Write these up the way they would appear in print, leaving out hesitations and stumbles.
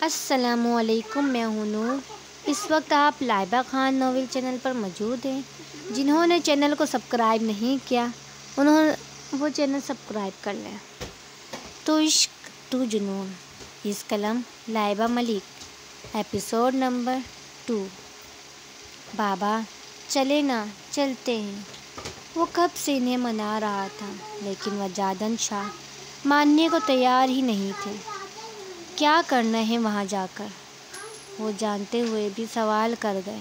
السلام علیکم، میں ہوں نور۔ اس وقت آپ لائبہ خان ناول چینل پر موجود ہیں۔ جنہوں نے چینل کو سبسکرائب نہیں کیا وہ چینل سبسکرائب کر لیں۔ تو عشق تو جنون، اس قلم لائبہ ملک، ایپیسوڈ نمبر 2۔ بابا چلے نا، چلتے ہیں۔ وہ کب سے انہیں منا رہا تھا، لیکن وجادن شاہ ماننے کو تیار ہی نہیں تھے۔ کیا کرنا ہے وہاں جا کر، وہ جانتے ہوئے بھی سوال کر گئے۔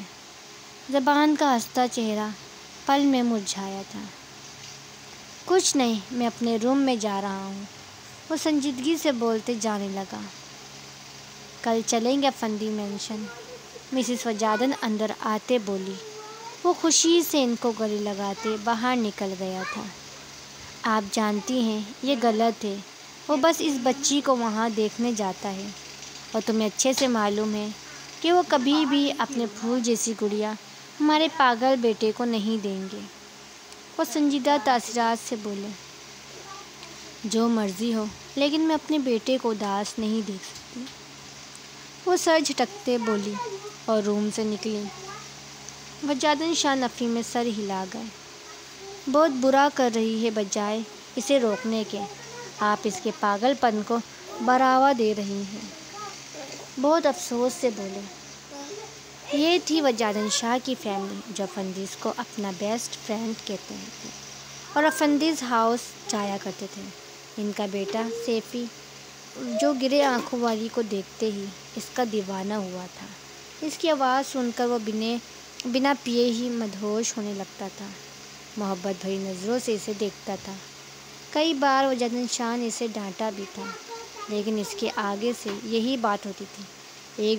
زبان کا ہنستا چہرہ پل میں مرجھایا تھا۔ کچھ نہیں، میں اپنے روم میں جا رہا ہوں، وہ سنجیدگی سے بولتے جانے لگا۔ کل چلیں گے افندی مینشن، مسز وجادن اندر آتے بولی۔ وہ خوشی سے ان کو گلے لگاتے باہر نکل گیا تھا۔ آپ جانتی ہیں یہ غلط ہے، وہ بس اس بچی کو وہاں دیکھنے جاتا ہے، اور تمہیں اچھے سے معلوم ہے کہ وہ کبھی بھی اپنے پھول جیسی گڑیا ہمارے پاگل بیٹے کو نہیں دیں گے۔ وہ سنجیدہ تاثرات سے بولے۔ جو مرضی ہو، لیکن میں اپنے بیٹے کو اداس نہیں دیکھ سکتی، وہ سر جھٹکتے بولی اور روم سے نکلی۔ وجادن شاہ نفی میں سر ہلا گئے۔ بہت برا کر رہی ہے، بجائے اسے روکنے کے آپ اس کے پاگل پن کو بڑھاوا دے رہی ہیں، بہت افسوس سے بولے۔ یہ تھی وجادن شاہ کی فیملی، جو افندیز کو اپنا بیسٹ فرینڈ کہتے تھے اور افندیز ہاؤس جایا کرتے تھے۔ ان کا بیٹا سیفی، جو گرے آنکھوں والی کو دیکھتے ہی اس کا دیوانہ ہوا تھا، اس کی آواز سن کر وہ بنا پیے ہی مدہوش ہونے لگتا تھا، محبت بھری نظروں سے اسے دیکھتا تھا۔ کئی بار وجادن شاہ نے اسے ڈانٹا بھی تھا، لیکن اس کے آگے سے یہی بات ہوتی تھی، ایک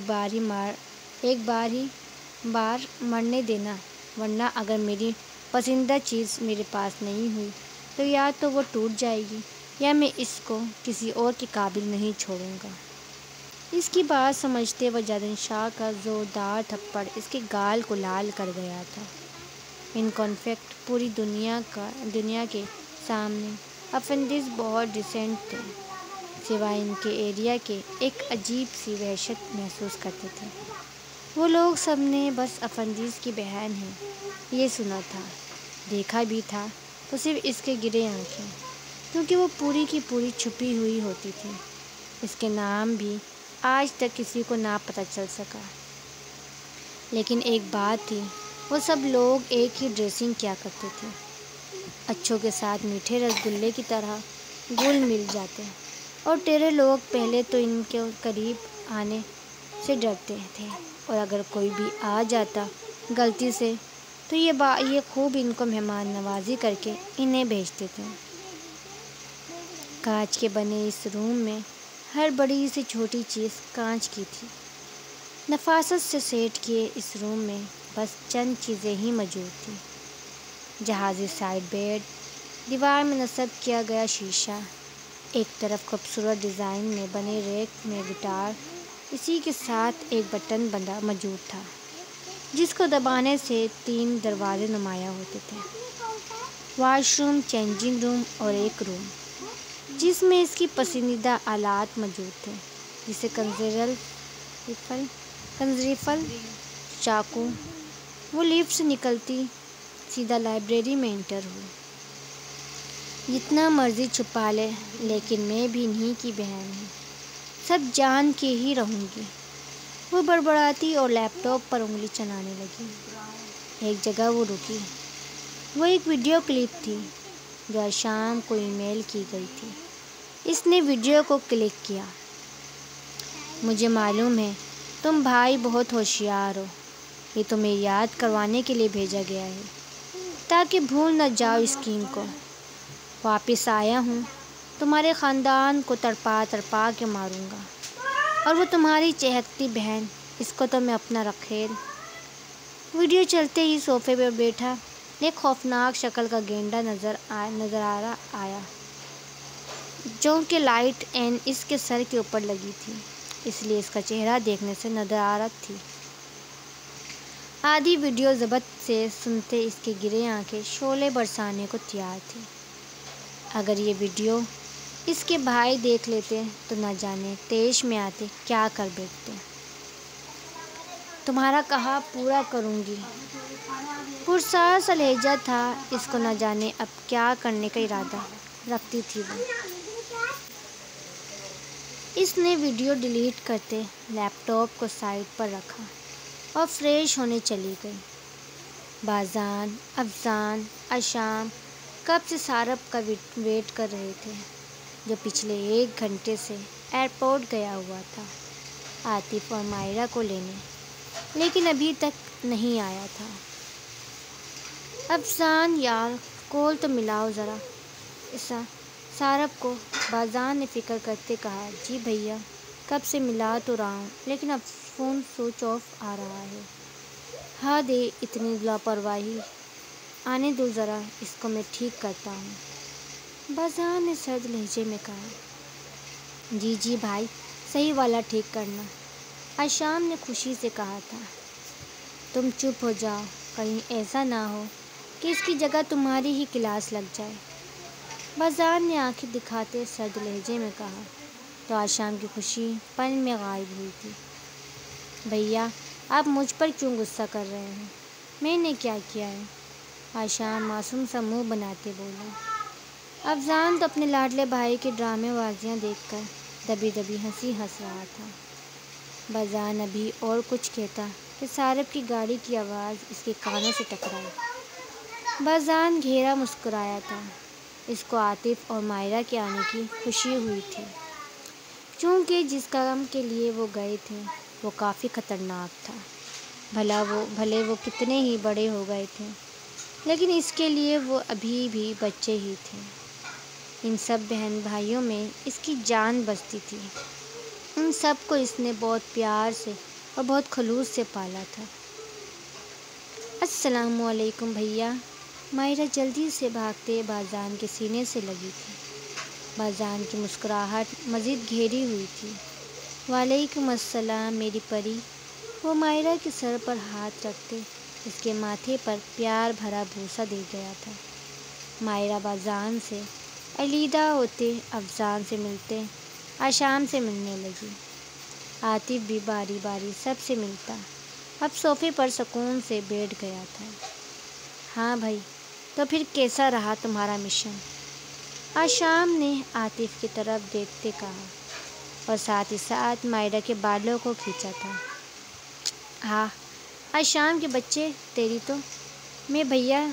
بار مرنے دینا، ورنہ اگر میری پسندیدہ چیز میرے پاس نہیں ہوئی تو یا تو وہ ٹوٹ جائے گی یا میں اس کو کسی اور کے قابل نہیں چھوڑوں گا۔ اس کی بات سمجھتے وجادن شاہ کا زوردار تھپڑ اس کے گال کو لال کر گیا تھا۔ انفیکٹ پوری دنیا کے سامنے افندیز بہت ڈیسنٹ تھے، سوائے ان کے ایریا کے ایک عجیب سی وحشت محسوس کرتے تھے۔ وہ لوگ سب نے بس افندیز کی بہن ہے یہ سنا تھا، دیکھا بھی تھا تو صرف اس کے گرے آنکھیں، کیونکہ وہ پوری کی پوری چھپی ہوئی ہوتی تھی۔ اس کے نام بھی آج تک کسی کو نہ پتہ چل سکا۔ لیکن ایک بات تھی، وہ سب لوگ ایک ہی ڈریسنگ کیا کرتے تھے، اچھوں کے ساتھ میٹھے رسگلے کی طرح گھل مل جاتے، اور ٹیڑھے لوگ پہلے تو ان کے قریب آنے سے ڈرتے تھے، اور اگر کوئی بھی آ جاتا غلطی سے تو یہ خوب ان کو مہمان نوازی کر کے انہیں بھیجتے تھے۔ کانچ کے بنے اس روم میں ہر بڑی سی چھوٹی چیز کانچ کی تھی۔ نفاست سے سیٹ کیے اس روم میں بس چند چیزیں ہی موجود تھیں: جہازی سائیڈ بیڈ، دیوار میں نصب کیا گیا شیشہ، ایک طرف خوبصورت ڈیزائن میں بنے ریک میں گٹار، اسی کے ساتھ ایک بٹن بندہ موجود تھا جس کو دبانے سے 3 دروازے نمایاں ہوتے تھے، واش روم، چینجنگ روم اور ایک روم جس میں اس کی پسندیدہ آلات موجود تھے، جیسے کنزریفل، چاقو۔ وہ لفٹ سے نکلتی سیدھا لائبریری میں انٹر ہوئی۔ جتنا مرضی چھپا لے، لیکن میں بھی انہی کی بہن ہوں، سب جان کے ہی رہوں گی، وہ بڑبڑاتی اور لیپ ٹاپ پر انگلی چلانے لگی۔ ایک جگہ وہ رکی، وہ ایک ویڈیو کلپ تھی جو آج شام کو ای میل کی گئی تھی۔ اس نے ویڈیو کو کلک کیا۔ مجھے معلوم ہے تم بھائی بہت ہوشیار ہو، یہ تمہیں یاد کروانے کے لیے بھیجا گیا ہے تاکہ بھول نہ جاؤ اسکیم کو۔ واپس آیا ہوں، تمہارے خاندان کو تڑپا تڑپا کے ماروں گا، اور وہ تمہاری چہکتی بہن، اس کو تو میں اپنا رکھیل۔ ویڈیو چلتے ہی صوفے پر بیٹھا ایک خوفناک شکل کا گینڈا نظر آیا، جو کہ لائٹ اس کے سر کے اوپر لگی تھی، اس لیے اس کا چہرہ دیکھنے سے ندارت تھی۔ آدھی ویڈیو ضبط سے سنتے اس کی گرے آنکھیں شعلے برسانے کو تیار تھیں۔ اگر یہ ویڈیو اس کے بھائی دیکھ لیتے تو نہ جانے تیش میں آتے کیا کر بیٹھتے۔ تمہارا کہا پورا کروں گی۔ پرسار سا لہجہ تھا اس کو، نہ جانے اب کیا کرنے کا ارادہ رکھتی تھی وہ۔ اس نے ویڈیو ڈیلیٹ کرتے لیپ ٹاپ کو سائڈ پر رکھا اور فریش ہونے چلی گئی۔ بازان، افضان، عشام کب سے سارب کا ویٹ کر رہے تھے، جو پچھلے 1 گھنٹے سے ایئرپورٹ گیا ہوا تھا عاطف اور مائرہ کو لینے، لیکن ابھی تک نہیں آیا تھا۔ افضان، یار کال تو ملاؤ ذرا اسا سارب کو۔ بازان نے فکر کرتے کہا، جی بھیا کب سے ملا تو رہا ہوں، لیکن اب فون سوئچ آف آ رہا ہے۔ حد ہے اتنی لاپرواہی، آنے دو ذرا اس کو، میں ٹھیک کرتا ہوں۔ بازان نے سرد لہجے میں کہا، جی بھائی صحیح والا ٹھیک کرنا۔ عشام نے خوشی سے کہا تھا، تم چپ ہو جاؤ، کہیں ایسا نہ ہو کہ اس کی جگہ تمہاری ہی کلاس لگ جائے۔ بازان نے آنکھیں دکھاتے سرد لہجے میں کہا، تو عشام کی خوشی پل میں غائب ہوئی تھی۔ بھیا آپ مجھ پر کیوں غصہ کر رہے ہیں، میں نے کیا کیا ہے؟ عشام معصوم سا منہ بناتے بولا۔ افضان تو اپنے لاڈلے بھائی کی ڈرامے بازیاں دیکھ کر دبی دبی ہنسی ہنس رہا تھا۔ بازان ابھی اور کچھ کہتا کہ سارب کی گاڑی کی آواز اس کے کانوں سے ٹکرائی۔ بازان گھیرا مسکرایا تھا، اس کو عاطف اور مائرہ کے آنے کی خوشی ہوئی تھی، چونکہ جس کام کے لیے وہ گئے تھے وہ کافی خطرناک تھا۔ بھلے وہ کتنے ہی بڑے ہو گئے تھے، لیکن اس کے لیے وہ ابھی بھی بچے ہی تھے۔ ان سب بہن بھائیوں میں اس کی جان بستی تھی، ان سب کو اس نے بہت پیار سے اور بہت خلوص سے پالا تھا۔ السلام علیکم بھیا۔ مائرہ جلدی سے بھاگتے بازان کے سینے سے لگی تھی۔ بازان کی مسکراہٹ مزید گہری ہوئی تھی۔ وعلیکم السلام میری پری۔ وہ مائرہ کے سر پر ہاتھ رکھتے اس کے ماتھے پر پیار بھرا بوسہ دے گیا تھا۔ مائرہ بازان سے علیحدہ ہوتے افضان سے ملتے عشام سے ملنے لگی۔ عاطف بھی باری باری سب سے ملتا اب صوفے پر سکون سے بیٹھ گیا تھا۔ ہاں بھائی، تو پھر کیسا رہا تمہارا مشن؟ عشام نے عاطف کی طرف دیکھتے کہا، اور ساتھ ہی ساتھ مائرہ کے بالوں کو کھینچا تھا۔ ہاں عشام کے بچے، تیری تو میں بھیا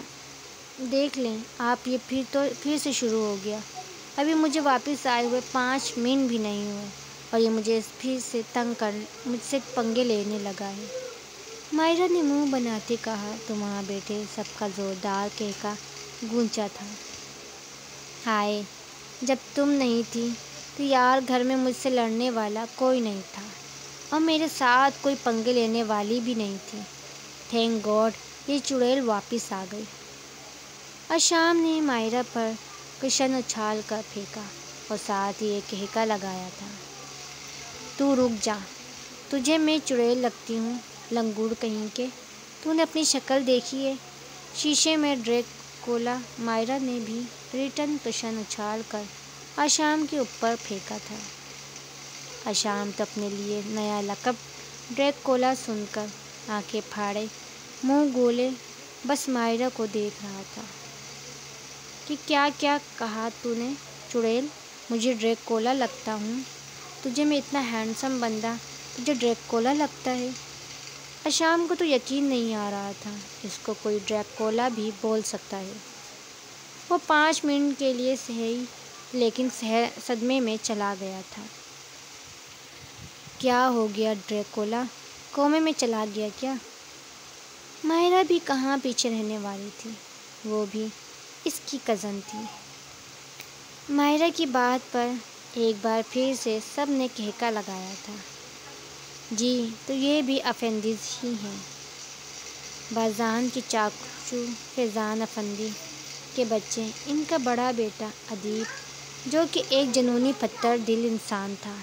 دیکھ لیں آپ، یہ پھر سے شروع ہو گیا۔ ابھی مجھے واپس آئے ہوئے 5 منٹ بھی نہیں ہوئے اور یہ مجھے پھر سے مجھ سے پنگے لینے لگا ہے۔ مائرہ نے منہ بناتے کہا تو وہاں بیٹھے سب کا زوردار کہکا گونجا تھا۔ ہائے، جب تم نہیں تھی تو یار گھر میں مجھ سے لڑنے والا کوئی نہیں تھا، اور میرے ساتھ کوئی پنگے لینے والی بھی نہیں تھی۔ تھینک گاڈ یہ چڑیل واپس آ گئی۔ عشام نے مائرہ پر کشن اچھال کر پھینکا اور ساتھ ہی ایک کہکا لگایا تھا، تو رک جا، تجھے میں چڑیل لگتی ہوں لنگوڑ کہیں کے؟ تو نے اپنی شکل دیکھی ہے شیشے میں؟ ڈریکولا۔ مائرہ نے بھی ریٹن کشن اچھال کر عشام کے اوپر پھینکا تھا۔ عشام تو اپنے لیے نیا لقب ڈریکولا سن کر آنکھیں پھاڑے منہ گولے بس مائرہ کو دیکھ رہا تھا کہ کیا کہا تو نے؟ چڑیل؟ مجھے ڈریکولا لگتا ہوں؟ تجھے میں اتنا ہینڈسم بندہ تجھے ڈریکولا لگتا ہے؟ عشام کو تو یقین نہیں آ رہا تھا اس کو کوئی ڈریکولا بھی بول سکتا ہے۔ وہ 5 منٹ کے لیے سہی لیکن صدمے میں چلا گیا تھا۔ کیا ہو گیا ڈریکولا؟ کومے میں چلا گیا کیا؟ مائرہ بھی کہاں پیچھے رہنے والی تھی، وہ بھی اس کی کزن تھی۔ مائرہ کی بات پر ایک بار پھر سے سب نے کہکا لگایا تھا۔ جی تو یہ بھی افندیز ہی ہیں، بازان کے چاچو فیضان افندی کے بچے، ان کا بڑا بیٹا ادیب جو کہ ایک جنونی پتھر دل انسان تھا،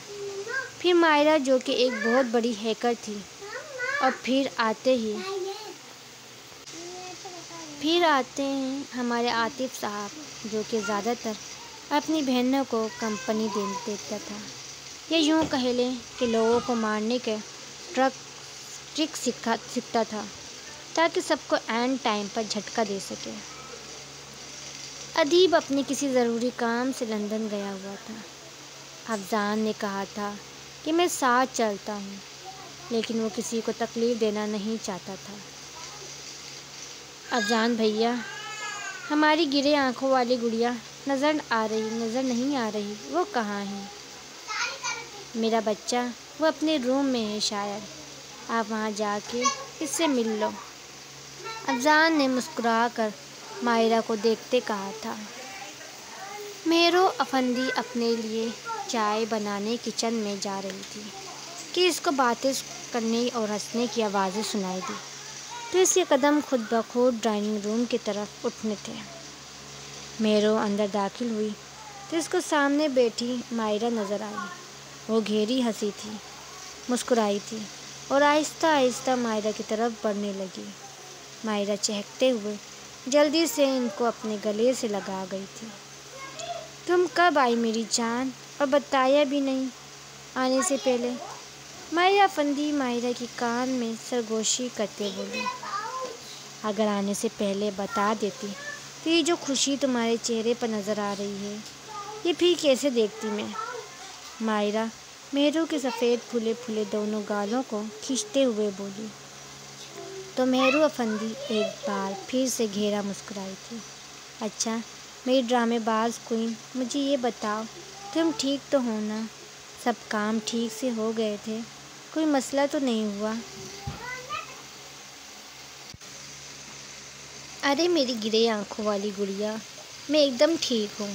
پھر مائرہ جو کہ ایک بہت بڑی ہیکر تھی، اور پھر آتے ہیں ہمارے عاطف صاحب جو کہ زیادہ تر اپنی بہنوں کو کمپنی دیتا تھا، یا یوں کہہ لیں کہ لوگوں کو مارنے کے ٹرک سیکھتا تھا تاکہ سب کو عین ٹائم پر جھٹکا دے سکے۔ ادیب اپنے کسی ضروری کام سے لندن گیا ہوا تھا۔ افضال نے کہا تھا کہ میں ساتھ چلتا ہوں، لیکن وہ کسی کو تکلیف دینا نہیں چاہتا تھا۔ افضال بھیا، ہماری گرے آنکھوں والی گڑیا نظر نہیں آ رہی، وہ کہاں ہے؟ میرا بچہ، وہ اپنے روم میں ہے شاید، آپ وہاں جا کے اس سے مل لو۔ افضال نے مسکرا کر مائرہ کو دیکھتے کہا تھا۔ مہرو افندی اپنے لیے چائے بنانے کچن میں جا رہی تھی کہ اس کو باتیں کرنے اور ہنسنے کی آوازیں سنائی دی، تو اس کے قدم خود بخود ڈرائنگ روم کی طرف اٹھنے تھے۔ مہرو اندر داخل ہوئی تو اس کو سامنے بیٹھی مائرہ نظر آئی۔ وہ گہری ہنسی تھی، مسکرائی تھی اور آہستہ آہستہ مائرہ کی طرف بڑھنے لگی۔ مائرہ چہکتے ہوئے جلدی سے ان کو اپنے گلے سے لگا گئی تھی۔ تم کب آئی میری جان، اور بتایا بھی نہیں آنے سے پہلے؟ مائرہ افندی مائرہ کی کان میں سرگوشی کرتے بولی۔ اگر آنے سے پہلے بتا دیتی تو یہ جو خوشی تمہارے چہرے پر نظر آ رہی ہے، یہ پھر کیسے دیکھتی میں؟ مائرہ مہرو کے سفید پھولے پھولے دونوں گالوں کو کھینچتے ہوئے بولی۔ تو مہرو افندی ایک بار پھر سے گہرا مسکرائی تھی۔ اچھا میری ڈرامے باز کوئین، مجھے یہ بتاؤ، تم ٹھیک تو ہو نا؟ سب کام ٹھیک سے ہو گئے تھے؟ کوئی مسئلہ تو نہیں ہوا؟ ارے میری گرے آنکھوں والی گڑیا، میں ایک دم ٹھیک ہوں،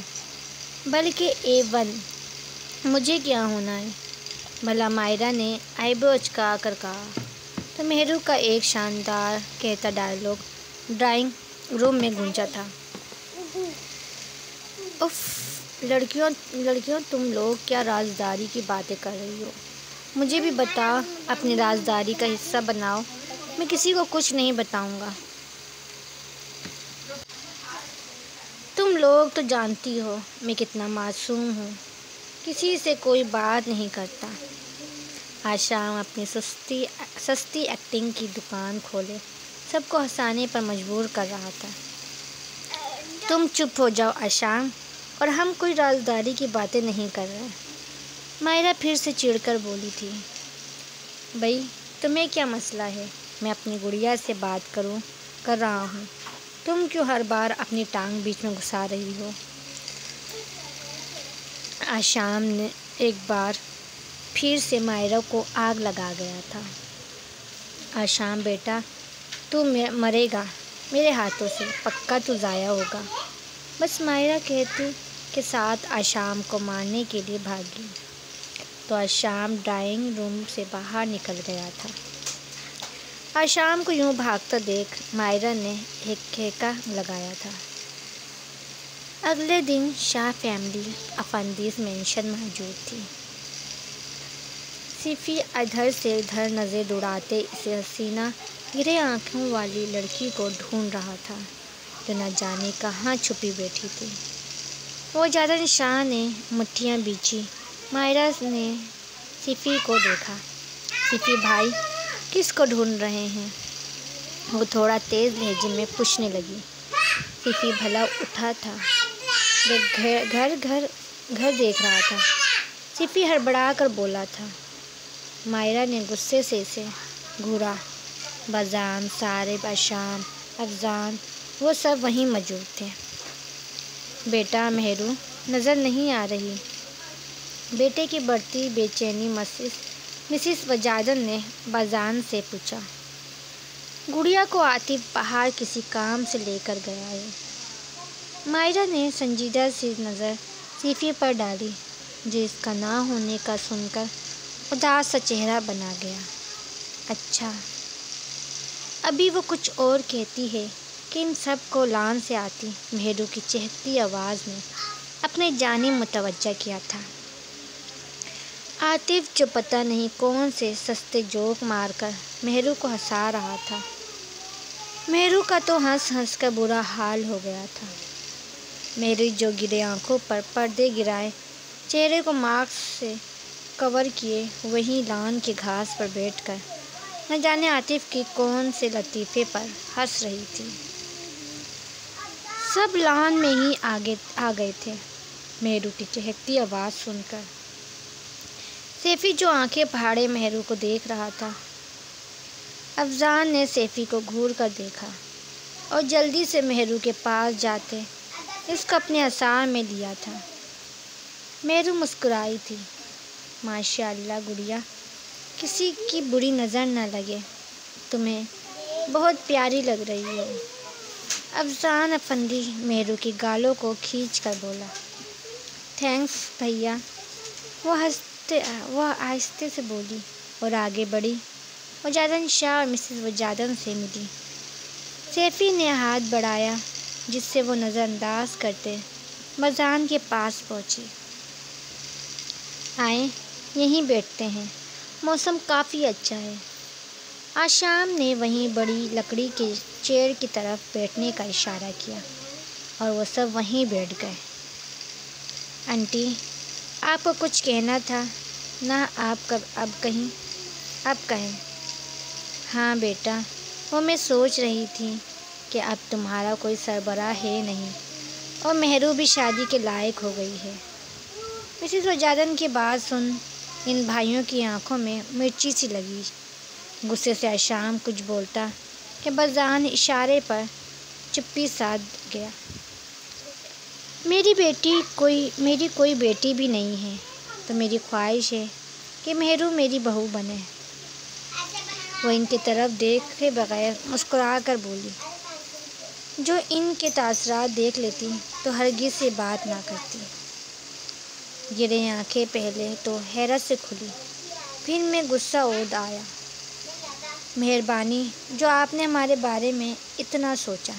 بلکہ A1۔ مجھے کیا ہونا ہے بھلا؟ مائرہ نے آئی برو اچکا کر کہا۔ تو مہرو کا ایک شاندار کہتا ڈائلاگ ڈرائنگ روم میں گونجا تھا۔ اف لڑکیوں، تم لوگ کیا رازداری کی باتیں کر رہی ہو؟ مجھے بھی بتاؤ، اپنی رازداری کا حصہ بناؤ، میں کسی کو کچھ نہیں بتاؤں گا۔ تم لوگ تو جانتی ہو میں کتنا معصوم ہوں، کسی سے کوئی بات نہیں کرتا۔ آج شام اپنی سستی ایکٹنگ کی دکان کھولے سب کو ہنسانے پر مجبور کر رہا تھا۔ تم چپ ہو جاؤ آشام، اور ہم کوئی رازداری کی باتیں نہیں کر رہے۔ مائرہ پھر سے چڑ کر بولی تھی۔ بھئی تمہیں کیا مسئلہ ہے؟ میں اپنی گڑیا سے بات کر رہا ہوں، تم کیوں ہر بار اپنی ٹانگ بیچ میں گھسا رہی ہو؟ آشام نے ایک بار پھر سے مائرہ کو آگ لگا گیا تھا۔ آشام بیٹا، تو مرے گا میرے ہاتھوں سے، پکا تو ضائع ہوگا۔ بس مائرہ کہتے کے ساتھ آشام کو مارنے کے لیے بھاگی تو آشام ڈرائنگ روم سے باہر نکل گیا تھا۔ آشام کو یوں بھاگتا دیکھ مائرہ نے ایک کھیکا لگایا تھا۔ اگلے دن شاہ فیملی افندیز مینشن موجود تھی۔ سیفی ادھر سے ادھر نظر دوڑاتے اسے حسینہ گرے آنکھوں والی لڑکی کو ڈھونڈ رہا تھا جو نہ جانے کہاں چھپی بیٹھی تھی۔ وہ جادن شاہ نے مٹھیاں بیچی۔ مائرہ نے سیفی کو دیکھا۔ سیفی بھائی، کس کو ڈھونڈ رہے ہیں؟ وہ تھوڑا تیز لہجے میں پوچھنے لگی۔ سیفی بھلا اٹھا تھا، گھر دیکھ رہا تھا۔ سیفی ہڑبڑا کر بولا تھا۔ مائرہ نے غصے سے اسے گھورا۔ بازان، صارف، آشام، افضال، وہ سب وہیں موجود تھے۔ بیٹا مہرو نظر نہیں آ رہی؟ بیٹے کی بڑھتی بے چینی مسز وجادن نے بازان سے پوچھا۔ گڑیا کو عاطف باہر کسی کام سے لے کر گیا ہے۔ مائرہ نے سنجیدہ سی نظر سیفی پر ڈالی جو اس کا نہ ہونے کا سن کر اداس سا چہرہ بنا گیا۔ اچھا۔ ابھی وہ کچھ اور کہتی ہے کہ ان سب کو لان سے آتی مہرو کی چہکتی آواز نے اپنی جانب متوجہ کیا تھا۔ عاطف جو پتہ نہیں کون سے سستے جوک مار کر مہرو کو ہنسا رہا تھا۔ مہرو کا تو ہنس ہنس کر برا حال ہو گیا تھا۔ میری جو گرے آنکھوں پر پردے گرائے، چہرے کو ماسک سے کور کیے وہیں لان کے گھاس پر بیٹھ کر نہ جانے عاطف کی کون سے لطیفے پر ہنس رہی تھی۔ سب لان میں ہی آ گئے تھے مہرو کی چہکتی آواز سن کر۔ سیفی جو آنکھیں پھاڑے مہرو کو دیکھ رہا تھا، افضان نے سیفی کو گھور کر دیکھا اور جلدی سے مہرو کے پاس جاتے اس کو اپنے اثار میں لیا تھا۔ مہرو مسکرائی تھی۔ ماشاء اللہ گڑیا، کسی کی بری نظر نہ لگے، تمہیں بہت پیاری لگ رہی ہو۔ افضان افندی مہرو کی گالوں کو کھینچ کر بولا۔ تھینکس بھیا، وہ آہستہ سے بولی اور آگے بڑھی، وجادن شاہ اور مسز وجادن سے ملی۔ سیفی نے ہاتھ بڑھایا جس سے وہ نظر انداز کرتے مرزان کے پاس پہنچی۔ آئیں یہیں بیٹھتے ہیں، موسم کافی اچھا ہے۔ آشام نے وہیں بڑی لکڑی کے چیئر کی طرف بیٹھنے کا اشارہ کیا اور وہ سب وہیں بیٹھ گئے۔ آنٹی، آپ کو کچھ کہنا تھا نا؟ آپ کہیں۔ ہاں بیٹا، وہ میں سوچ رہی تھی کہ اب تمہارا کوئی سربراہ ہے نہیں اور مہرو بھی شادی کے لائق ہو گئی ہے۔ مسز وجادن کی بات سن ان بھائیوں کی آنکھوں میں مرچی سی لگی۔ غصے سے آشام کچھ بولتا کہ بذہن اشارے پر چپی سادھ گیا۔ میری کوئی بیٹی بھی نہیں ہے تو میری خواہش ہے کہ مہرو میری بہو بنے۔ وہ ان کی طرف دیکھے بغیر مسکرا کر بولی، جو ان کے تاثرات دیکھ لیتی تو ہرگز یہ بات نہ کرتی۔ گرے آنکھیں پہلے تو حیرت سے کھلی، پھر میں غصہ عود آیا۔ مہربانی جو آپ نے ہمارے بارے میں اتنا سوچا،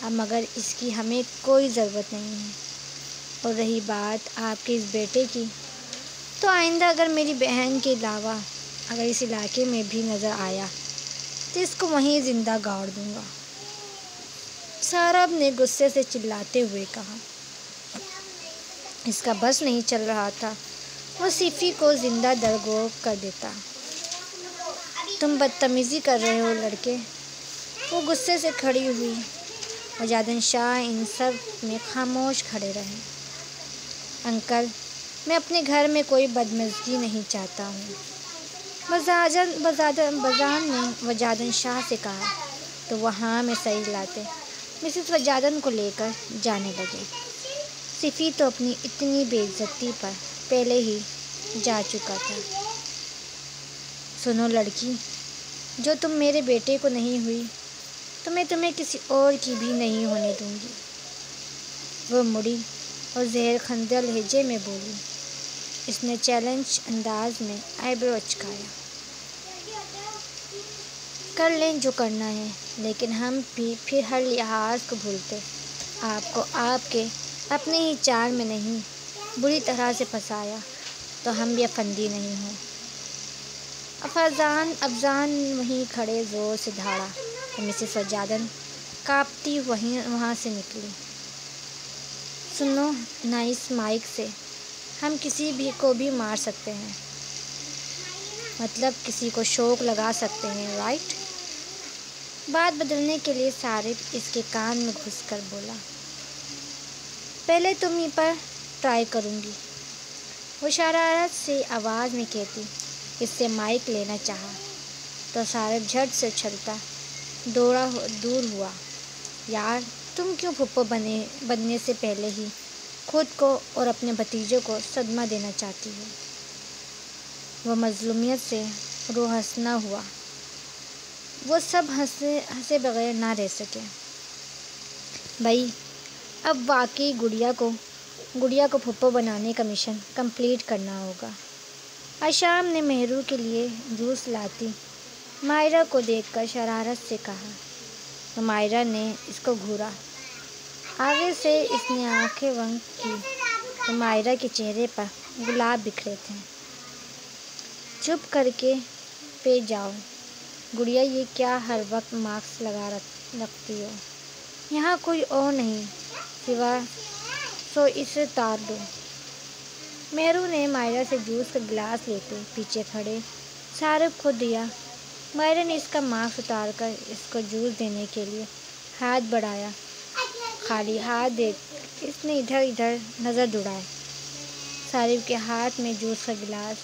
اب مگر اس کی ہمیں کوئی ضرورت نہیں ہے۔ اور رہی بات آپ کے اس بیٹے کی، تو آئندہ اگر میری بہن کے علاوہ اگر اس علاقے میں بھی نظر آیا تو اس کو وہیں زندہ گاڑ دوں گا۔ سارب نے غصے سے چلاتے ہوئے کہا۔ اس کا بس نہیں چل رہا تھا، وہ سیفی کو زندہ درگور کر دیتا۔ تم بدتمیزی کر رہے ہو لڑکے۔ وہ غصے سے کھڑی ہوئی۔ وجادن شاہ ان سب میں خاموش کھڑے رہے۔ انکل، میں اپنے گھر میں کوئی بدمزگی نہیں چاہتا ہوں، بذان نے وجادن شاہ سے کہا تو وہ ہاں میں صحیح لاتے مسز وجادن کو لے کر جانے لگے۔ سیفی تو اپنی اتنی بے عزتی پر پہلے ہی جا چکا تھا۔ سنو لڑکی، جو تم میرے بیٹے کو نہیں ہوئی تو میں تمہیں کسی اور کی بھی نہیں ہونے دوں گی۔ وہ مڑی اور زہر خندہ لہجے میں بولی۔ اس نے چیلنج انداز میں آئیبرو اچکایا۔ کر لیں جو کرنا ہے، لیکن ہم بھی پھر ہر لحاظ کو بھولتے آپ کو آپ کے اپنے ہی چال میں نہیں بری طرح سے پھنسایا تو ہم بھی افندی نہیں ہوں۔ افضان وہیں کھڑے زور سے دھاڑا تو مسز وجادن کانپتی وہاں سے نکلی۔ سنو، نائس مائک سے ہم کسی بھی کو بھی مار سکتے ہیں، مطلب کسی کو شوق لگا سکتے ہیں، رائٹ؟ بات بدلنے کے لیے سارب اس کے کان میں گھس کر بولا۔ پہلے تم ہی پر ٹرائی کروں گی، وہ شرارت سے آواز میں کہتی۔ اس سے مائک لینا چاہا تو سارب جھٹ سے اچھلتا دور ہوا۔ یار، تم کیوں پھپھو بننے سے پہلے ہی خود کو اور اپنے بھتیجے کو صدمہ دینا چاہتی ہو؟ وہ مظلومیت سے روحسنا ہوا۔ وہ سب ہنسے بغیر نہ رہ سکے۔ بھائی، اب واقعی گڑیا کو پھپھو بنانے کا مشن کمپلیٹ کرنا ہوگا۔ آشام نے مہرو کے لیے جوس لاتی مائرہ کو دیکھ کر شرارت سے کہا تو مائرہ نے اس کو گھورا۔ آگے سے اس نے آنکھیں ونک کی تو مائرہ کے چہرے پر گلاب بکھرے تھے۔ چپ کر کے پہ جاؤ گڑیا، یہ کیا ہر وقت ماسک لگا رکھتی ہو؟ یہاں کوئی اور نہیں، سوا سو اسے اتار دو۔ مہرو نے مائرہ سے جوس کا گلاس لیتے پیچھے کھڑے شاہ رخ کو دیا۔ مائرہ نے اس کا ماسک اتار کر اس کو جوس دینے کے لیے ہاتھ بڑھایا۔ خالی ہاتھ دیکھ اس نے ادھر ادھر نظر دوڑائی۔ شاہ رخ کے ہاتھ میں جوس کا گلاس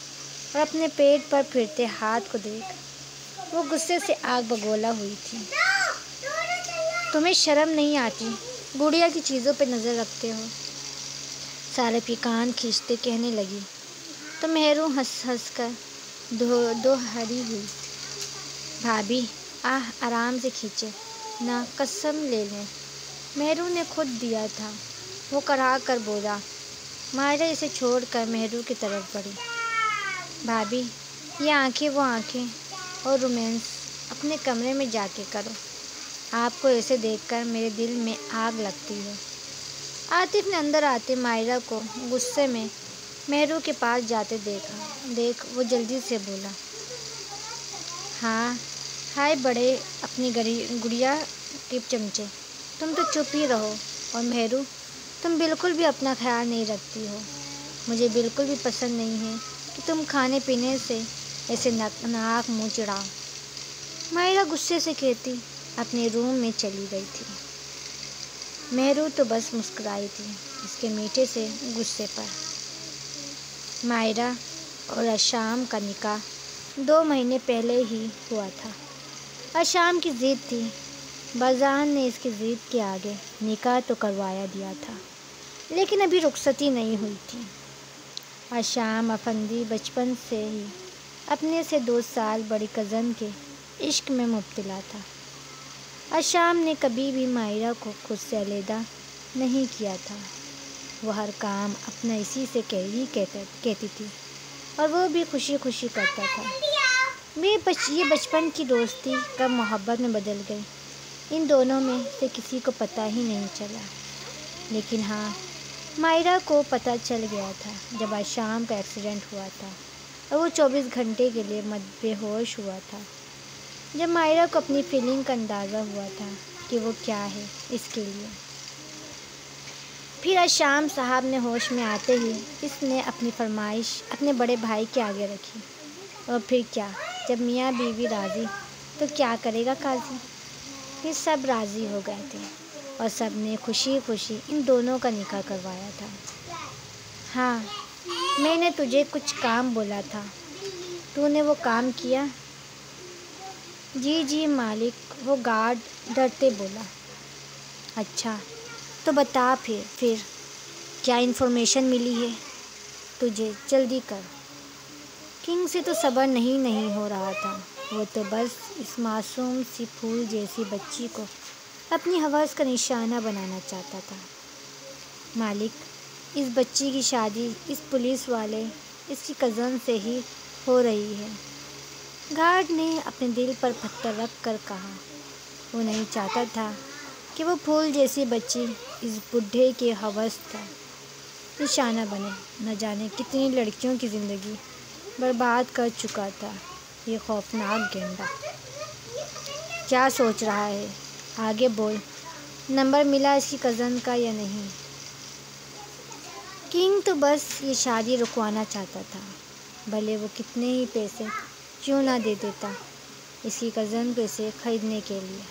اور اپنے پیٹ پر پھرتے ہاتھ کو دیکھ وہ غصے سے آگ بگولا ہوئی تھی۔ تمہیں شرم نہیں آتی؟ گڑیا کی چیزوں پہ نظر رکھتے ہو؟ شاہ رخ کی کان کھینچتے کہنے لگی تو مہرو ہنس ہنس کر دو ہری ہوئی۔ بھابھی آرام سے کھینچے نہ، قسم لے لیں مہرو نے خود دیا تھا، وہ کڑھا کر بولا۔ مائرہ اسے چھوڑ کر مہرو کی طرف بڑھی۔ بھابھی یہ آنکھیں وہ آنکھیں اور رومانس اپنے کمرے میں جا کے کرو، آپ کو ایسے دیکھ کر میرے دل میں آگ لگتی ہے۔ عاطف نے اندر آتے مائرہ کو غصے میں مہرو کے پاس جاتے دیکھ وہ جلدی سے بولا، ہاں ہائے بڑے اپنی گڑیا کے چمچے، تم تو چپ ہی رہو۔ اور مہرو تم بالکل بھی اپنا خیال نہیں رکھتی ہو، مجھے بالکل بھی پسند نہیں ہے کہ تم کھانے پینے سے ایسے ناک منہ چڑھاؤ۔ مائرہ غصے سے کہتی اپنے روم میں چلی گئی تھی۔ مہرو تو بس مسکرائی تھی اس کے میٹھے سے غصے پر۔ مائرہ اور اشام کا نکاح 2 مہینے پہلے ہی ہوا تھا۔ اشام کی ضد تھی، بازان نے اس کی ضد کے آگے نکاح تو کروایا دیا تھا، لیکن ابھی رخصتی نہیں ہوئی تھی۔ اشام افندی بچپن سے ہی اپنے سے 2 سال بڑی کزن کے عشق میں مبتلا تھا۔ اشام نے کبھی بھی مائرہ کو خود سے علیحدہ نہیں کیا تھا، وہ ہر کام اپنا اسی سے ہی کہتی تھی اور وہ بھی خوشی خوشی کرتا تھا۔ یہ بچپن کی دوستی کب محبت میں بدل گئی ان دونوں میں سے کسی کو پتہ ہی نہیں چلا، لیکن ہاں مائرہ کو پتہ چل گیا تھا جب اشام کا ایکسیڈنٹ ہوا تھا اور وہ 24 گھنٹے کے لیے بے ہوش ہوا تھا۔ جب مائرہ کو اپنی فیلنگ کا اندازہ ہوا تھا کہ وہ کیا ہے اس کے لیے، پھر اشام صاحب نے ہوش میں آتے ہی اس نے اپنی فرمائش اپنے بڑے بھائی کے آگے رکھی، اور پھر کیا، جب میاں بیوی راضی تو کیا کرے گا قاضی۔ پھر سب راضی ہو گئے تھے اور سب نے خوشی خوشی ان دونوں کا نکاح کروایا تھا۔ ہاں میں نے تجھے کچھ کام بولا تھا، تو نے وہ کام کیا؟ جی مالک، وہ گارڈ ڈرتے بولا۔ اچھا تو بتا پھر کیا انفارمیشن ملی ہے تجھے؟ جلدی کر۔ کنگ سے تو صبر نہیں ہو رہا تھا، وہ تو بس اس معصوم سی پھول جیسی بچی کو اپنی ہوس کا نشانہ بنانا چاہتا تھا۔ مالک، اس بچی کی شادی اس پولیس والے اس کی کزن سے ہی ہو رہی ہے، گارڈ نے اپنے دل پر پتھر رکھ کر کہا۔ وہ نہیں چاہتا تھا کہ وہ پھول جیسی بچی اس بڈھے کے ہوس کا نشانہ بنے، نہ جانے کتنی لڑکیوں کی زندگی برباد کر چکا تھا یہ خوفناک گینڈا۔ کیا سوچ رہا ہے؟ آگے بول، نمبر ملا اس کی کزن کا یا نہیں؟ کنگ تو بس یہ شادی رکوانا چاہتا تھا، بھلے وہ کتنے ہی پیسے کیوں نہ دے دیتا اس کی کزن کو اسے خریدنے کے لیے۔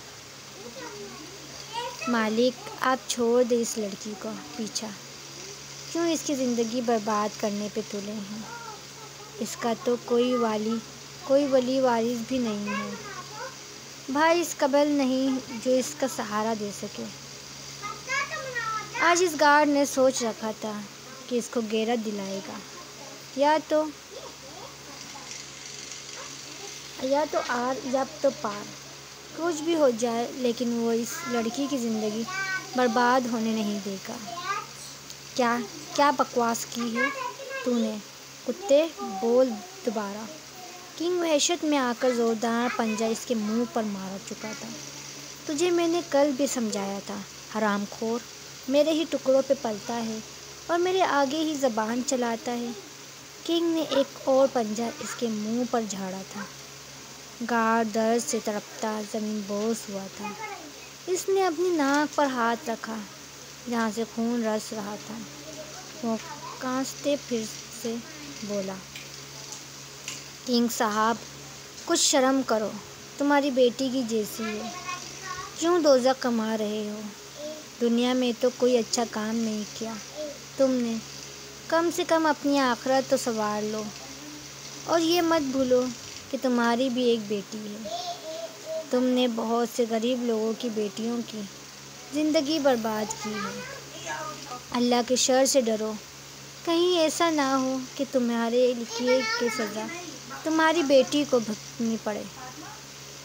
مالک آپ چھوڑ دیں اس لڑکی کو پیچھا، کیوں اس کی زندگی برباد کرنے پہ تلے ہیں؟ اس کا تو کوئی ولی وارث بھی نہیں ہے، بھائی اس قابل نہیں جو اس کا سہارا دے سکے۔ آج اس گارڈ نے سوچ رکھا تھا کہ اس کو غیرت دلائے گا، یا تو آر یا تو پار، کچھ بھی ہو جائے لیکن وہ اس لڑکی کی زندگی برباد ہونے نہیں دے گا۔ کیا بکواس کی ہے تو نے؟ کتے، بول دوبارہ۔ کنگ وحشت میں آ کر زوردار پنجہ اس کے منہ پر مار چکا تھا۔ تجھے میں نے کل بھی سمجھایا تھا، حرام خور، میرے ہی ٹکڑوں پہ پلتا ہے اور میرے آگے ہی زبان چلاتا ہے۔ کنگ نے ایک اور پنجہ اس کے منہ پر جھاڑا تھا۔ گارڈ درد سے تڑپتا زمین بوس ہوا تھا۔ اس نے اپنی ناک پر ہاتھ رکھا، جہاں سے خون رس رہا تھا۔ وہ کانپتے پھر سے بولا، کنگ صاحب کچھ شرم کرو، تمہاری بیٹی کی جیسی ہے، کیوں دوزخ کما رہے ہو؟ دنیا میں تو کوئی اچھا کام نہیں کیا تم نے، کم سے کم اپنی آخرت تو سنوار لو، اور یہ مت بھولو کہ تمہاری بھی ایک بیٹی ہے۔ تم نے بہت سے غریب لوگوں کی بیٹیوں کی زندگی برباد کی ہے۔ اللہ کے شر سے ڈرو، کہیں ایسا نہ ہو کہ تمہارے کیے کی سزا تمہاری بیٹی کو بھگتنی پڑے۔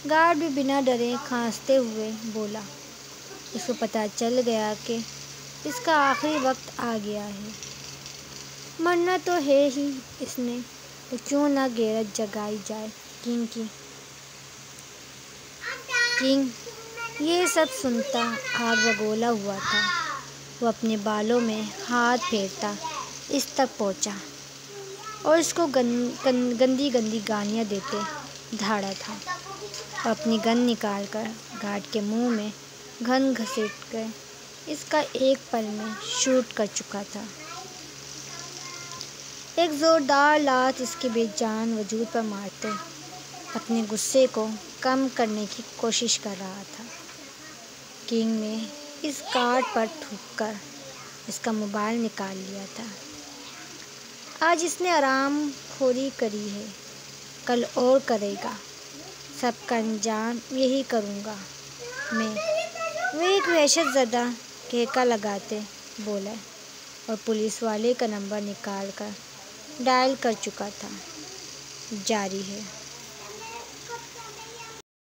گارڈ بھی بنا ڈرے کھانستے ہوئے بولا، اس کو پتہ چل گیا کہ اس کا آخری وقت آ گیا ہے، مرنا تو ہے ہی اس نے، تو کیوں نہ غیرت جگائی جائے کنگ کی۔ کنگ یہ سب سنتا آگ بگولا ہوا تھا۔ وہ اپنے بالوں میں ہاتھ پھیرتا اس تک پہنچا اور اس کو گندی گندی گالیاں دیتے دھاڑا تھا، اور اپنی گن نکال کر گارڈ کے منہ میں گن گھسیٹ کر اس کا ایک پل میں شوٹ کر چکا تھا۔ ایک زوردار لات اس کے بے جان وجود پر مارتے اپنے غصے کو کم کرنے کی کوشش کر رہا تھا۔ کنگ نے اس گارڈ پر تھوک کر اس کا موبائل نکال لیا تھا۔ آج اس نے آرام خوری کری ہے، کل اور کرے گا، سب کا انجام یہی کروں گا میں۔ وہ ایک وحشت زدہ کہکا لگاتے بولا اور پولیس والے کا نمبر نکال کر ڈائل کر چکا تھا۔ جاری ہے۔